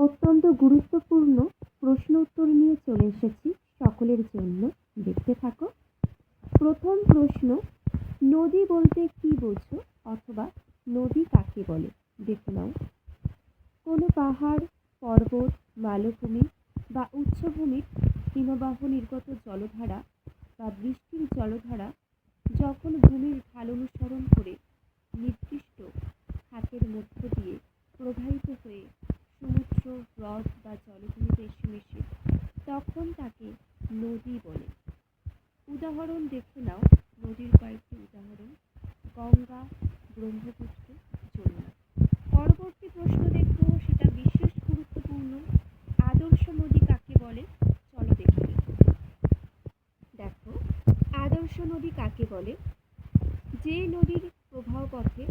অত্যন্ত গুরুত্বপূর্ণ প্রশ্ন উত্তর নিয়ে চলে এসেছি সকলের জন্য। দেখতে থাকো। প্রথম প্রশ্ন, নদী বলতে কি বোঝো অথবা নদী কাকে বলে? দেখে নাও। কোনো পাহাড়, পর্বত, মালভূমি বা উচ্চভূমির হিমবাহ নির্গত জলধারা বা বৃষ্টির জলধারা যখন ভূমির ঢাল অনুসরণ করে নির্দিষ্ট খাতের মধ্য দিয়ে প্রবাহিত হয়ে সমুদ্র, হ্রদ বা জলভূমিতে এসে মেশে, তখন তাকে নদী বলে। উদাহরণ দেখে নাও। নদীর কয়েকটি উদাহরণ: গঙ্গা, ব্রহ্মপুত্র, যমুনা। পরবর্তী প্রশ্ন দেখব, সেটা বিশেষ গুরুত্বপূর্ণ। আদর্শ নদী কাকে বলে? চলো দেখে নিই। দেখো, আদর্শ নদী কাকে বলে? যে নদীর প্রবাহ পথে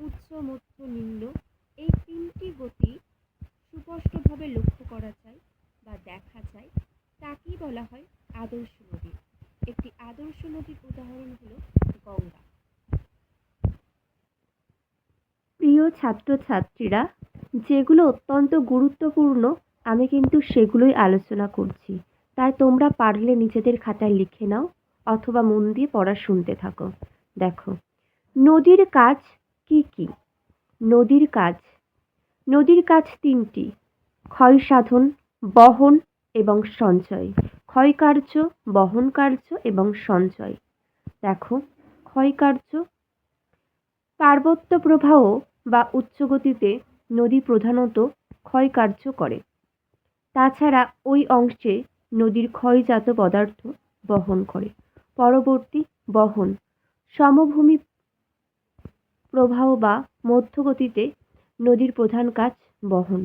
উচ্চ, মধ্য, নিম্ন এই তিনটি গতি সুস্পষ্টভাবে লক্ষ্য করা যায় বা দেখা যায়, তাকেই বলা হয় আদর্শ নদী। একটি আদর্শ নদীর উদাহরণ হলো গঙ্গা। প্রিয় ছাত্রছাত্রীরা, যেগুলো অত্যন্ত গুরুত্বপূর্ণ আমি কিন্তু সেগুলোই আলোচনা করছি, তাই তোমরা পারলে নিজেদের খাতায় লিখে নাও অথবা মন দিয়ে পড়া শুনতে থাকো। দেখো, নদীর কাজ কি কি? নদীর কাজ তিনটি: ক্ষয় সাধন, বহন এবং সঞ্চয়। ক্ষয় কার্য, বহন কার্য এবং সঞ্চয়। দেখো, ক্ষয় কার্য, পার্বত্য প্রবাহ বা উচ্চগতিতে নদী প্রধানত ক্ষয় কার্য করে। তাছাড়া ওই অংশে নদীর ক্ষয়জাত পদার্থ বহন করে। পরবর্তী, বহন, সমভূমি প্রবাহ বা মধ্যগতিতে নদীর প্রধান কাজ বহন,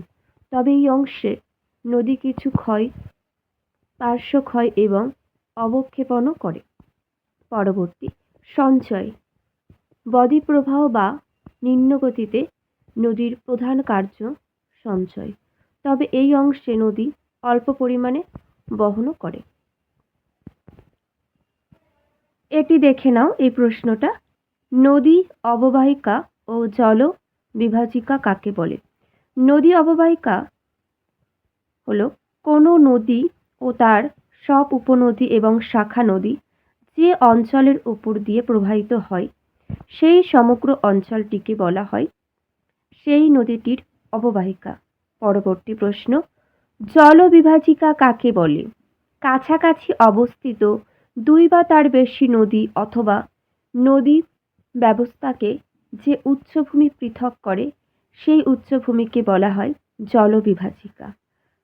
তবে এই অংশে নদী কিছু ক্ষয়, পার্শ্বক্ষয় এবং অবক্ষেপণও করে। পরবর্তী, সঞ্চয়, বদ্বীপ্রবাহ বা নিম্নগতিতে নদীর প্রধান কার্য সঞ্চয়, তবে এই অংশে নদী অল্প পরিমাণে বহনও করে। এটি দেখে নাও, এই প্রশ্নটা। নদী অববাহিকা ও জল বিভাজিকা কাকে বলে? নদী অববাহিকা হলো কোনো নদী ও তার সব উপনদী এবং শাখা নদী যে অঞ্চলের উপর দিয়ে প্রবাহিত হয়, সেই সমগ্র অঞ্চলটিকে বলা হয় সেই নদীটির অববাহিকা। পরবর্তী প্রশ্ন, জলবিভাজিকা কাকে বলে? কাছাকাছি অবস্থিত দুই বা তার বেশি নদী অথবা নদী ব্যবস্থাকে যে উচ্চভূমি পৃথক করে, সেই উচ্চভূমিকে বলা হয় জলবিভাজিকা।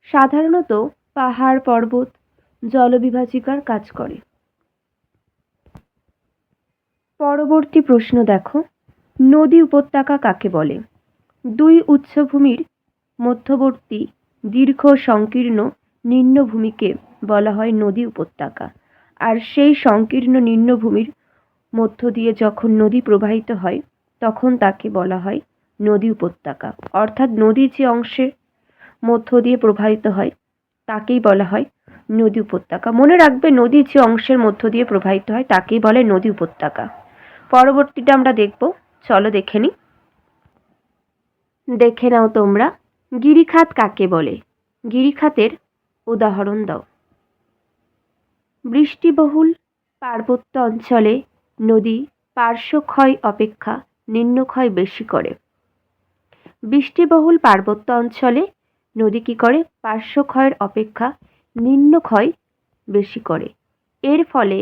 সাধারণত পাহাড়, পর্বত জলবিভাজিকার কাজ করে। পরবর্তী প্রশ্ন দেখো, নদী উপত্যকা কাকে বলে? দুই উচ্চভূমির মধ্যবর্তী দীর্ঘ সংকীর্ণ নিম্নভূমিকে বলা হয় নদী উপত্যকা। আর সেই সংকীর্ণ নিম্নভূমির মধ্য দিয়ে যখন নদী প্রবাহিত হয়, তখন তাকে বলা হয় নদী উপত্যকা। অর্থাৎ নদী যে অংশের মধ্য দিয়ে প্রবাহিত হয় তাকেই বলা হয় নদী উপত্যকা। মনে রাখবে, নদী যে অংশের মধ্য দিয়ে প্রবাহিত হয় তাকেই বলে নদী উপত্যকা। পরবর্তীটা আমরা দেখব, চলো দেখে নিই। দেখে নাও তোমরা, গিরিখাত কাকে বলে? গিরিখাতের উদাহরণ দাও। বৃষ্টিবহুল পার্বত্য অঞ্চলে নদী পার্শ্বক্ষয় অপেক্ষা নিম্নক্ষয় বেশি করে। বৃষ্টিবহুল পার্বত্য অঞ্চলে নদী কি করে? পার্শ্বক্ষয়ের অপেক্ষা নিম্নক্ষয় বেশি করে। এর ফলে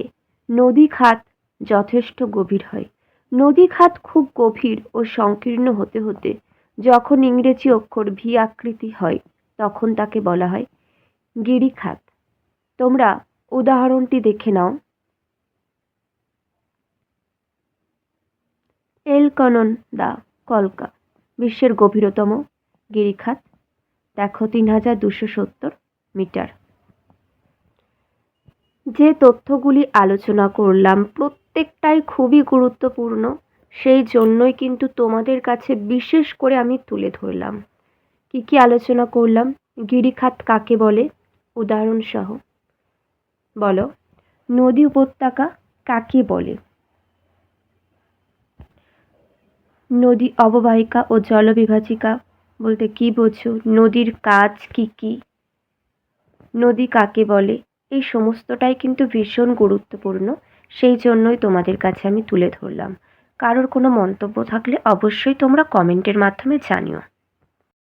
নদী খাত যথেষ্ট গভীর হয়। নদী খাত খুব গভীর ও সংকীর্ণ হতে হতে যখন ইংরেজি অক্ষর ভি আকৃতি হয়, তখন তাকে বলা হয় গিরিখাত। তোমরা উদাহরণটি দেখে নাও। এলকানন্দা কলকা বিশ্বের গভীরতম গিরিখাত। দেখো, 3270 মিটার। যে তথ্যগুলি আলোচনা করলাম প্রত্যেকটাই খুবই গুরুত্বপূর্ণ, সেই জন্যই কিন্তু তোমাদের কাছে বিশেষ করে আমি তুলে ধরলাম। কি কি আলোচনা করলাম? গিরিখাত কাকে বলে উদাহরণ সহ বলো। নদী উপত্যকা কাকে বলে? নদী অববাহিকা ও জলবিভাজিকা বলতে কী বোঝো, নদীর কাজ কী কী, নদী কাকে বলে, এই সমস্তটাই কিন্তু ভীষণ গুরুত্বপূর্ণ। সেই জন্যই তোমাদের কাছে আমি তুলে ধরলাম। কারোর কোনো মন্তব্য থাকলে অবশ্যই তোমরা কমেন্টের মাধ্যমে জানিও।